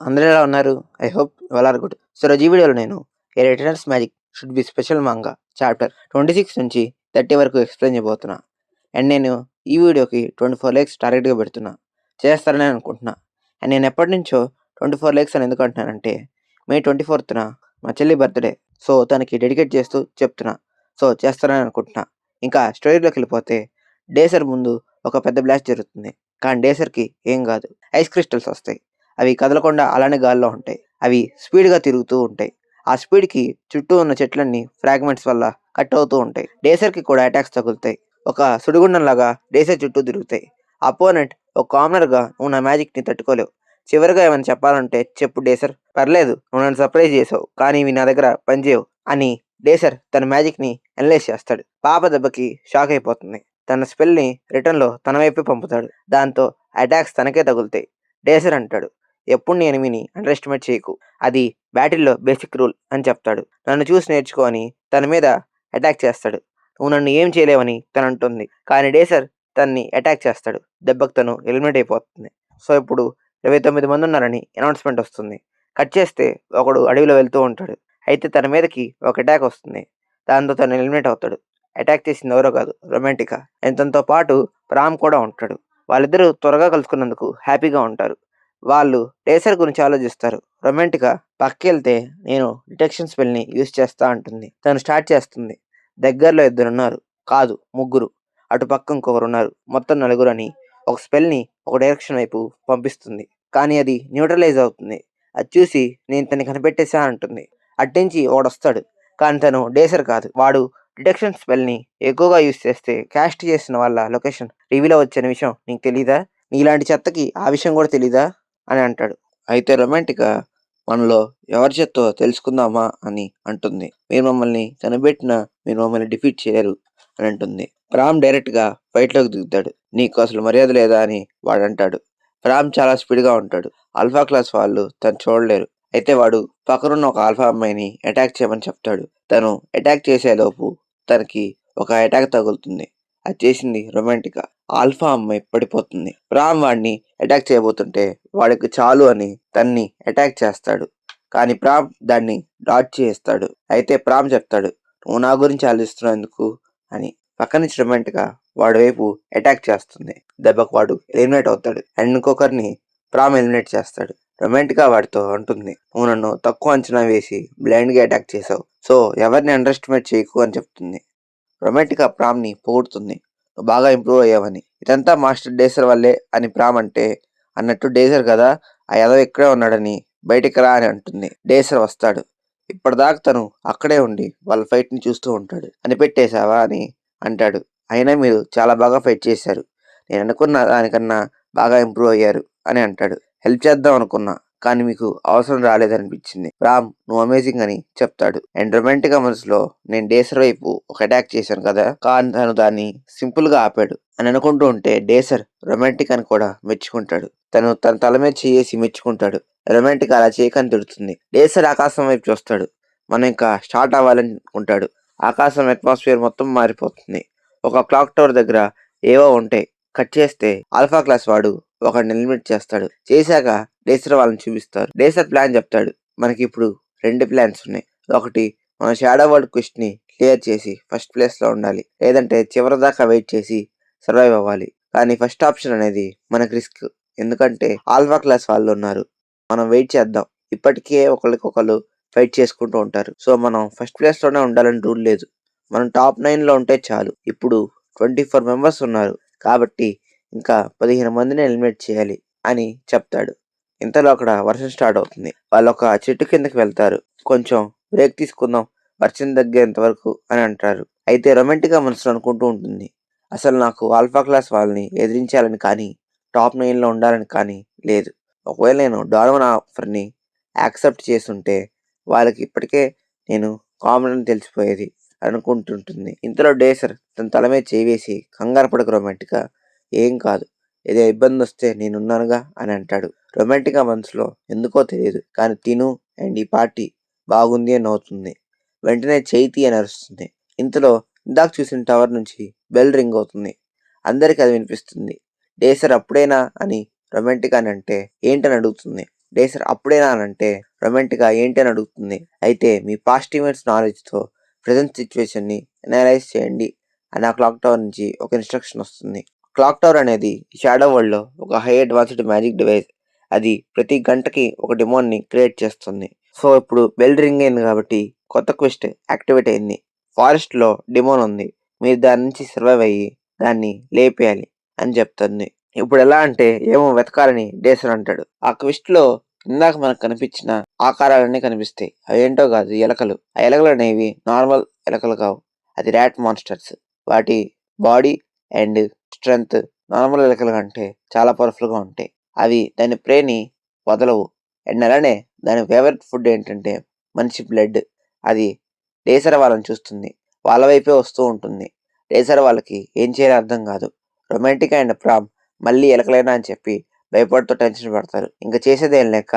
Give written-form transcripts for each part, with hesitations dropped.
అందరూ ఎలా ఉన్నారు? I hope you all are good. So, రోజు ఈ వీడియోలో నేను a returns magic should be special manga chapter 26 నుంచి 30 వరకు ఎక్స్‌ప్లెయిన్ చేయబోతున్నా. అండ్ నేను ఈ వీడియోకి 24 లైక్స్ టార్గెట్‌గా పెడుతున్నా. చేస్తారని అనుకుంటున్నా. అండ్ నేను ఎప్పటినుంచో 24 లైక్స్ అని ఎందుకు అంటున్నానంటే, మే 24న మా చెల్లి బర్త్‌డే. సో, తనకి డెడికేట్ చేస్తూ చెప్తున్నా. సో, చేస్తారని అనుకుంటున్నా. ఇంకా స్టోరీలోకెళ్ళిపోతే డేసర్ ముందు ఒక పెద్ద బ్లాస్ట్ జరుగుతుంది. కానీ డేసర్‌కి ఏం కాదు. ఐస్ క్రిస్టల్స్ వస్తాయి. అవి కదలకుండా అలానే గాల్లో ఉంటాయి. అవి స్పీడ్‌గా తిరుగుతూ ఉంటాయి. ఆ స్పీడ్‌కి చుట్టూ ఉన్న చెట్లన్నీ ఫ్రాగ్మెంట్స్ వల్ల కట్ అవుతూ ఉంటాయి. డేసర్‌కి కూడా అటాక్స్ తగులుతాయి. ఒక సుడిగుండంలాగా డేసర్ చుట్టూ తిరుగుతాయి. అపోనెంట్ ఒక కామనర్‌గా నువ్వు నా మ్యాజిక్‌ని తట్టుకోలేవు. చివరగా ఏమైనా చెప్పాలంటే చెప్పు డేసర్. పర్లేదు నువ్వు నన్ను సర్ప్రైజ్ చేసావు. కానీ ఇవి నా దగ్గర పనిచేయవు అని డేసర్ తన మ్యాజిక్‌ని అనలైజ్ చేస్తాడు. పాప దెబ్బకి షాక్ అయిపోతుంది. తన స్పెల్‌ని రిటర్న్‌లో తన వైపే పంపుతాడు. దాంతో అటాక్స్ తనకే తగులుతాయి. డేసర్ అంటాడు, ఎప్పుడు నీ ఎనిమిని అండర్ ఎస్టిమేట్ చేయకు. అది బ్యాటిల్‌లో బేసిక్ రూల్ అని చెప్తాడు. నన్ను చూసి నేర్చుకో అని తన మీద అటాక్ చేస్తాడు. నువ్వు నన్ను ఏం చేయలేవని తనంటుంది. కానీ డేసర్ తన్ని అటాక్ చేస్తాడు. దెబ్బకు తను ఎలిమినేట్ అయిపోతుంది. సో, ఇప్పుడు 29 మంది ఉన్నారని అనౌన్స్‌మెంట్ వస్తుంది. కట్ చేస్తే ఒకడు అడవిలో వెళ్తూ ఉంటాడు. అయితే తన మీదకి ఒక అటాక్ వస్తుంది. దాంతో తను ఎలిమినేట్ అవుతాడు. అటాక్ చేసింది ఎవరో కాదు, రొమాంటికా. అండ్ తనతో పాటు రామ్ కూడా ఉంటాడు. వాళ్ళిద్దరూ త్వరగా కలుసుకున్నందుకు హ్యాపీగా ఉంటారు. వాళ్ళు డేసర్ గురించి ఆలోచిస్తారు. రొమాంటికా పక్కకెళ్తే నేను డిటెక్షన్ స్పెల్‌ని యూజ్ చేస్తా అంటుంది. తను స్టార్ట్ చేస్తుంది. దగ్గరలో ఇద్దరున్నారు. కాదు ముగ్గురు. అటు పక్క ఇంకొకరున్నారు. మొత్తం నలుగురని ఒక స్పెల్‌ని ఒక డైరెక్షన్ వైపు పంపిస్తుంది. కానీ అది న్యూట్రలైజ్ అవుతుంది. అది చూసి నేను తన్ని కనిపెట్టేశా అంటుంది. అట్నుంచి ఒకడొస్తాడు. కానీ తను డేసర్ కాదు. వాడు డిటెక్షన్ స్పెల్‌ని ఎక్కువగా యూజ్ చేస్తే కాస్ట్ చేసిన వాళ్ళ లొకేషన్ రివీల్ అవ్వచ్చనే విషయం నీకు తెలీదా? నీలాంటి చెత్తకి ఆ విషయం కూడా తెలీదా? అని అంటాడు. అయితే రొమాంటికా మనలో ఎవరి చెత్తో తెలుసుకుందామా అని అంటుంది. మీరు మమ్మల్ని కనిపెట్టినా మీరు మమ్మల్ని డిఫీట్ చేయలేరు అని అంటుంది. రామ్ డైరెక్ట్‌గా ఫైట్‌లోకి దిగుతాడు. నీకు అసలు మర్యాద లేదా అని వాడంటాడు. రామ్ చాలా స్పీడ్‌గా ఉంటాడు. ఆల్ఫా క్లాస్ వాళ్ళు తను చూడలేరు. అయితే వాడు పక్కనున్న ఒక ఆల్ఫా అమ్మాయిని అటాక్ చేయమని చెప్తాడు. తను అటాక్ చేసేలోపు తనకి ఒక అటాక్ తగులుతుంది. అది చేసింది రొమాంటికా. ఆల్ఫా అమ్మాయి పడిపోతుంది. రామ్ వాడిని అటాక్ చేయబోతుంటే వాడికి చాలు అని తన్ని అటాక్ చేస్తాడు. కానీ ప్రామ్ దాన్ని డాడ్జ్ చేస్తాడు. అయితే ప్రామ్ చెప్తాడు, నువ్వు నా గురించి ఆలోచిస్తున్నావు ఎందుకు అని. పక్క నుంచి రొమాంటికా వాడి వైపు అటాక్ చేస్తుంది. దెబ్బకు వాడు ఎలిమినేట్ అవుతాడు. అండ్ ఇంకొకరిని ప్రామ్ ఎలిమినేట్ చేస్తాడు. రొమాంటికా వాడితో అంటుంది, నువ్వు నన్ను తక్కువ అంచనా వేసి బ్లైండ్‌గా అటాక్ చేసావు. సో ఎవరిని అండర్ ఎస్టిమేట్ చేయకు అని చెప్తుంది. రొమాంటికా ప్రామ్‌ని పొగుడుతుంది. నువ్వు బాగా ఇంప్రూవ్ అయ్యావని. ఇదంతా మాస్టర్ డేసర్ వల్లే అని ప్రామ్ అంటే, అన్నట్టు డేసర్ కదా ఆ ఎదవ ఇక్కడే ఉన్నాడని బయటికి రా అని అంటుంది. డేసర్ వస్తాడు. ఇప్పటిదాకా తను అక్కడే ఉండి వాళ్ళ ఫైట్‌ని చూస్తూ ఉంటాడు. కనిపెట్టేశావా అని అంటాడు. అయినా మీరు చాలా బాగా ఫైట్ చేశారు. నేను అనుకున్న దానికన్నా బాగా ఇంప్రూవ్ అయ్యారు అని అంటాడు. హెల్ప్ చేద్దాం అనుకున్నా. కానీ మీకు అవసరం రాలేదనిపించింది. రామ్ నువ్వు అమేజింగ్ అని చెప్తాడు. అండ్ రొమాంటిక్ మనసులో నేను డేసర్ వైపు ఒక అటాక్ చేశాను కదా, కానీ తను దాన్ని సింపుల్ గా ఆపాడు అని అనుకుంటూ ఉంటే డేసర్ రొమాంటిక్ అని కూడా మెచ్చుకుంటాడు. తను తన తల మీద చేసి మెచ్చుకుంటాడు. రొమాంటిక్ అలా చేయకని తిడుతుంది. డేసర్ ఆకాశం వైపు చూస్తాడు. మనం ఇంకా స్టార్ట్ అవ్వాలనుకుంటాడు. ఆకాశం అట్మాస్ఫియర్ మొత్తం మారిపోతుంది. ఒక క్లాక్ టవర్ దగ్గర ఏవో ఉంటాయి. కట్ చేస్తే ఆల్ఫా క్లాస్ వాడు ఒకడిని ఎలిమినేట్ చేస్తాడు. చేశాక డేసర్ వాళ్ళని చూపిస్తారు. డేసర్ ప్లాన్ చెప్తాడు. మనకి ఇప్పుడు 2 ప్లాన్స్ ఉన్నాయి. ఒకటి మన షాడో వరల్డ్ క్వెస్ట్ ని క్లియర్ చేసి ఫస్ట్ ప్లేస్ లో ఉండాలి. లేదంటే చివరి దాకా వెయిట్ చేసి సర్వైవ్ అవ్వాలి. కానీ ఫస్ట్ ఆప్షన్ అనేది మనకి రిస్క్. ఎందుకంటే ఆల్ఫా క్లాస్ వాళ్ళు ఉన్నారు. మనం వెయిట్ చేద్దాం. ఇప్పటికే ఒకళ్ళకొకళ్ళు ఫైట్ చేసుకుంటూ ఉంటారు. సో మనం ఫస్ట్ ప్లేస్ లోనే ఉండాలని రూల్ లేదు. మనం టాప్ 9 లో ఉంటే చాలు. ఇప్పుడు 24 మెంబర్స్ ఉన్నారు. కాబట్టి ఇంకా 15 మందిని ఎలిమినేట్ చేయాలి అని చెప్తాడు. ఇంతలో అక్కడ వర్షం స్టార్ట్ అవుతుంది. వాళ్ళు ఒక చెట్టు కిందకి వెళ్తారు. కొంచెం బ్రేక్ తీసుకుందాం వర్షం తగ్గేంత వరకు అని అంటారు. అయితే రొమాంటిక్ గా మనసులో అనుకుంటూ ఉంటుంది, అసలు నాకు ఆల్ఫా క్లాస్ వాళ్ళని ఎదిరించాలని కానీ టాప్ 9 లో ఉండాలని కానీ లేదు. ఒకవేళ నేను డార్వన్ ఆఫర్ని యాక్సెప్ట్ చేస్తుంటే వాళ్ళకి ఇప్పటికే నేను కామన్ అని తెలిసిపోయేది అనుకుంటుంటుంది. ఇంతలో డేసర్ తన తల మీద చేయి వేసి, కంగారు పడకు రొమాంటికా, ఏం కాదు. ఏదో ఇబ్బంది వస్తే నేనున్నానుగా అని అంటాడు. రొమాంటిక్ మనసులో ఎందుకో తెలియదు కానీ తిను అండ్ ఈ పార్టీ బాగుంది అని నవ్వుతుంది. వెంటనే చైతి అని అరుస్తుంది. ఇంతలో ఇందాక చూసిన టవర్ నుంచి బెల్ రింగ్ అవుతుంది. అందరికి అది వినిపిస్తుంది. డేసర్ అప్పుడేనా అని రొమాంటిక్ అని అంటే ఏంటని అడుగుతుంది. డేసర్ అప్పుడేనా అంటే రొమాంటిక్గా ఏంటి అని అడుగుతుంది. అయితే మీ పాస్ట్ ఈవెంట్స్ నాలెడ్జ్తో ప్రజెంట్ సిచ్యువేషన్ని అనలైజ్ చేయండి అని ఆ క్లాక్ టవర్ నుంచి ఒక ఇన్స్ట్రక్షన్ వస్తుంది. క్లాక్ టవర్ అనేది షాడో వరల్డ్లో ఒక హై అడ్వాన్స్డ్ మ్యాజిక్ డివైస్. అది ప్రతి గంటకి ఒక డిమోన్ని క్రియేట్ చేస్తుంది. సో ఇప్పుడు బెల్ రింగ్ అయింది కాబట్టి కొత్త క్వెస్ట్ యాక్టివేట్ అయింది. ఫారెస్ట్లో డిమోన్ ఉంది, మీరు దాని నుంచి సర్వైవ్ అయ్యి దాన్ని లేపేయాలి అని చెప్తుంది. ఇప్పుడు ఎలా అంటే ఏమో వెతకాలని డేసర్ అంటాడు. ఆ క్వెస్ట్లో ఇందాక మనకు కనిపించిన ఆకారాలన్నీ కనిపిస్తాయి. అవేంటో కాదు, ఎలకలు. ఆ ఎలకలు అనేవి నార్మల్ ఎలకలు కావు, అది ర్యాట్ మాన్స్టర్స్. వాటి బాడీ అండ్ స్ట్రెంగ్త్ నార్మల్ ఎలకల కంటే చాలా పవర్ఫుల్గా ఉంటాయి. అవి దాని ప్రేని వదలవు. అండ్ అలానే దాని ఫేవరెట్ ఫుడ్ ఏంటంటే మనిషి బ్లడ్. అది డేసర్ వాళ్ళని చూస్తుంది, వాళ్ళ వైపే వస్తూ ఉంటుంది. డేసర్ వాళ్ళకి ఏం చేయాలో అర్థం కాదు. రొమాంటిక్ అండ్ ప్రామ్ మళ్ళీ ఎలకలేనా అని చెప్పి భయపడుతూ టెన్షన్ పడతారు. ఇంకా చేసేదేం లేక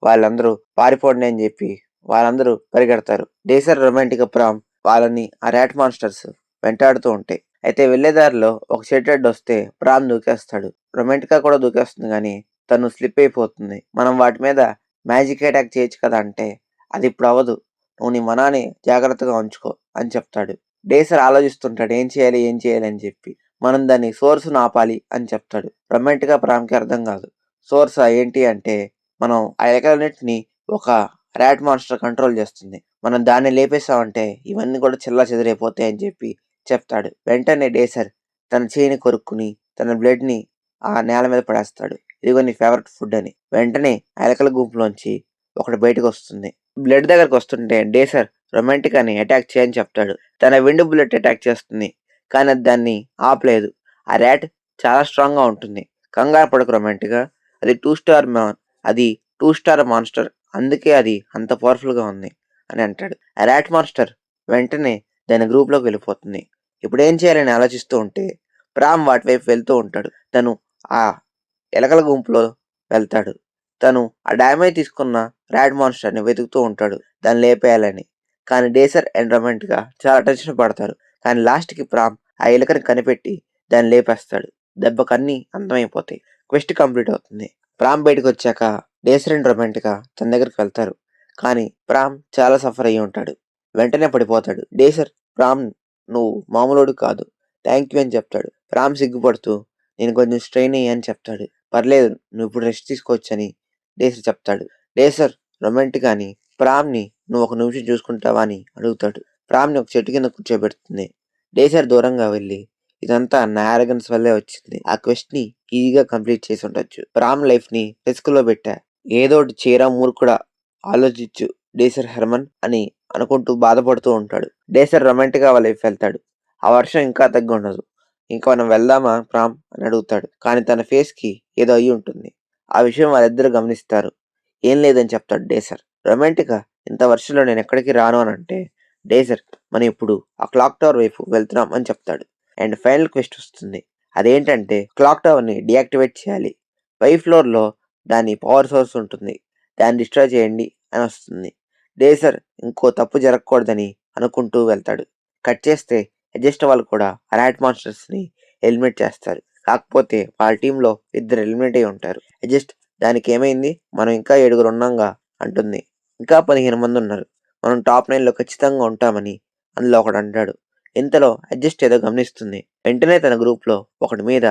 వాళ్ళందరూ పారిపోండి అని చెప్పి వాళ్ళందరూ పరిగెడతారు. డేసర్, రొమాంటిక్, ప్రామ్ వాళ్ళని ఆ ర్యాట్ మాన్స్టర్స్ వెంటాడుతూ ఉంటాయి. అయితే వెళ్ళేదారిలో ఒక షెటెడ్ వస్తే ప్రామ్ దూకేస్తాడు. రొమాంటికా కూడా దూకేస్తుంది కానీ తను స్లిప్ అయిపోతుంది. మనం వాటి మీద మ్యాజిక్ అటాక్ చేయొచ్చు కదా అంటే అది ఇప్పుడు అవ్వదు, నువ్వు నీ మనాన్ని జాగ్రత్తగా ఉంచుకో అని చెప్తాడు. డేసర్ ఆలోచిస్తుంటాడు ఏం చేయాలి అని చెప్పి. మనం దాన్ని సోర్స్ను ఆపాలి అని చెప్తాడు. రొమాంటిక్గా ప్రామ్కి అర్థం కాదు. సోర్స్ ఏంటి అంటే మనం ఆ ఎలకలన్నిటిని ఒక ర్యాట్ మాన్స్టర్ కంట్రోల్ చేస్తుంది. మనం దాన్ని లేపేసామంటే ఇవన్నీ కూడా చిల్లా చెదిరైపోతాయి అని చెప్పి చెప్తాడు. వెంటనే డేసర్ తన చేయిని కొరుక్కుని తన బ్లడ్ని ఆ నేల మీద పడేస్తాడు. ఇదిగో నీ ఫేవరెట్ ఫుడ్ అని. వెంటనే ఆ ఎలకల గుంపులోంచి ఒకటి బయటకు వస్తుంది. బ్లడ్ దగ్గరకు వస్తుంటే డేసర్ రొమాంటిక్ అని అటాక్ చేయని చెప్తాడు. తన విండ్ బుల్లెట్ అటాక్ చేస్తుంది కానీ అది దాన్ని ఆపలేదు. ఆ ర్యాట్ చాలా స్ట్రాంగ్గా ఉంటుంది. కంగారు పడకు రొమాంటిక్గా, అది 2 స్టార్ అది 2 స్టార్ మాన్స్టర్, అందుకే అది అంత పవర్ఫుల్గా ఉంది అని అంటాడు. ఆ ర్యాట్ మాన్స్టర్ వెంటనే దాని గ్రూప్లోకి వెళ్ళిపోతుంది. ఇప్పుడు ఏం చేయాలని ఆలోచిస్తూ ఉంటే ప్రామ్ వాటి వైపు వెళ్తూ ఉంటాడు. తను ఆ ఎలకల గుంపులో వెళ్తాడు. తను ఆ డ్యామేజ్ తీసుకున్న ర్యాట్ మాన్స్టర్ని వెతుకుతూ ఉంటాడు దాన్ని లేపేయాలని. కానీ డేసర్ అండ్ రొమాంటిక్గా చాలా టెన్షన్ పడతారు. కానీ లాస్ట్కి ప్రామ్ ఆ ఎలుకని కనిపెట్టి దాన్ని లేపేస్తాడు. దెబ్బకన్నీ అంతమైపోతాయి. క్వెస్ట్ కంప్లీట్ అవుతుంది. ప్రామ్ బయటకు వచ్చాక డేసర్ అండ్ రొమాంటిక్గా తన దగ్గరికి వెళ్తారు. కానీ ప్రామ్ చాలా సఫర్ అయ్యి ఉంటాడు. వెంటనే పడిపోతాడు. డేసర్ ప్రామ్ నువ్వు మామూలుడు కాదు, థ్యాంక్ యూ అని చెప్తాడు. ప్రామ్ సిగ్గుపడుతూ నేను కొంచెం స్ట్రెయిన్ అయ్యాను చెప్తాడు. పర్లేదు, నువ్వు ఇప్పుడు రెస్ట్ తీసుకోవచ్చని డేసర్ చెప్తాడు. డేసర్ రొమాంటిక్ అని ప్రామ్ని నువ్వు ఒక నిమిషం చూసుకుంటావా అని అడుగుతాడు. ప్రామ్ని ఒక చెట్టు కింద కూర్చోబెడుతుంది. డేసర్ దూరంగా వెళ్ళి ఇదంతా నా ఆరగన్స్ వల్లే వచ్చింది, ఆ క్వెస్ట్ని ఈజీగా కంప్లీట్ చేసి ఉండొచ్చు, ప్రామ్ లైఫ్ని రిస్క్లో పెట్టా, ఏదో ఒకటి చేయరా మూర్ఖుడా, ఆలోచించు డేసర్ హెర్మన్ అని అనుకుంటూ బాధపడుతూ ఉంటాడు. డేసర్ రొమాంటిక్గా వాళ్ళ వైపు వెళ్తాడు. ఆ వర్షం ఇంకా తగ్గి ఉండదు. ఇంకా మనం వెళ్దామా ప్రామ్ అని అడుగుతాడు. కానీ తన ఫేస్కి ఏదో అయ్యి ఉంటుంది. ఆ విషయం వాళ్ళిద్దరూ గమనిస్తారు. ఏం లేదని చెప్తాడు డేసర్. రొమాంటిక్గా ఇంత వర్షంలో నేను ఎక్కడికి రాను అని అంటే డేసర్ మనం ఇప్పుడు ఆ క్లాక్ టవర్ వైపు వెళ్తున్నాం అని చెప్తాడు. అండ్ ఫైనల్ క్వెస్ట్ వస్తుంది. అదేంటంటే క్లాక్ టవర్ని డియాక్టివేట్ చేయాలి. 5th ఫ్లోర్లో దాని పవర్ సోర్స్ ఉంటుంది, దాన్ని డిస్ట్రాయ్ చేయండి అని వస్తుంది. డేసర్ ఇంకో తప్పు జరగకూడదని అనుకుంటూ వెళ్తాడు. కట్ చేస్తే అడ్జస్ట్ వాళ్ళు కూడా ర్యాట్ మాన్స్టర్స్ని ఎలిమినేట్ చేస్తారు. కాకపోతే వాళ్ళ టీంలో 2 ఎలిమినేట్ అయి ఉంటారు. అడ్జస్ట్ దానికి ఏమైంది, మనం ఇంకా 7 ఉన్నాంగా అంటుంది. ఇంకా 15 మంది ఉన్నారు, మనం టాప్ 9లో ఖచ్చితంగా ఉంటామని అందులో ఒకడు అంటాడు. ఇంతలో అడ్జస్ట్ ఏదో గమనిస్తుంది. వెంటనే తన గ్రూప్లో ఒకటి మీద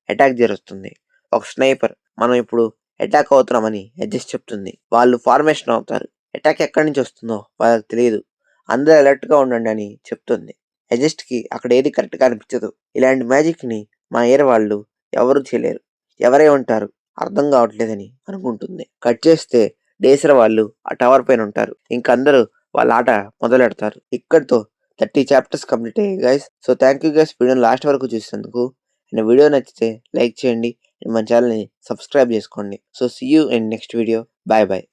అటాక్ జరుగుతుంది. ఒక స్నైపర్ మనం ఇప్పుడు అటాక్ అవుతున్నామని అడ్జస్ట్ చెప్తుంది. వాళ్ళు ఫార్మేషన్ అవుతారు. అటాక్ ఎక్కడి నుంచి వస్తుందో వాళ్ళకి తెలియదు. అందరూ అలర్ట్గా ఉండండి అని చెప్తుంది. అడ్జస్ట్కి అక్కడ ఏది కరెక్ట్గా అనిపించదు. ఇలాంటి మ్యాజిక్ని మా ఏర్ వాళ్ళు ఎవరు చేయలేరు, ఎవరే ఉంటారు అర్థం కావట్లేదని అనుకుంటుంది. కట్ చేస్తే డేసర్ వాళ్ళు ఆ టవర్ పైన ఉంటారు. ఇంకందరూ వాళ్ళ ఆట మొదలెడతారు. ఇక్కడితో 30 చాప్టర్స్ కంప్లీట్ అయ్యాయి guys. So thank you guys వీడియోని లాస్ట్ వరకు చూసినందుకు. అండ్ వీడియో నచ్చితే లైక్ చేయండి, మన ఛానల్ని సబ్స్క్రైబ్ చేసుకోండి. So see you in next video. Bye bye.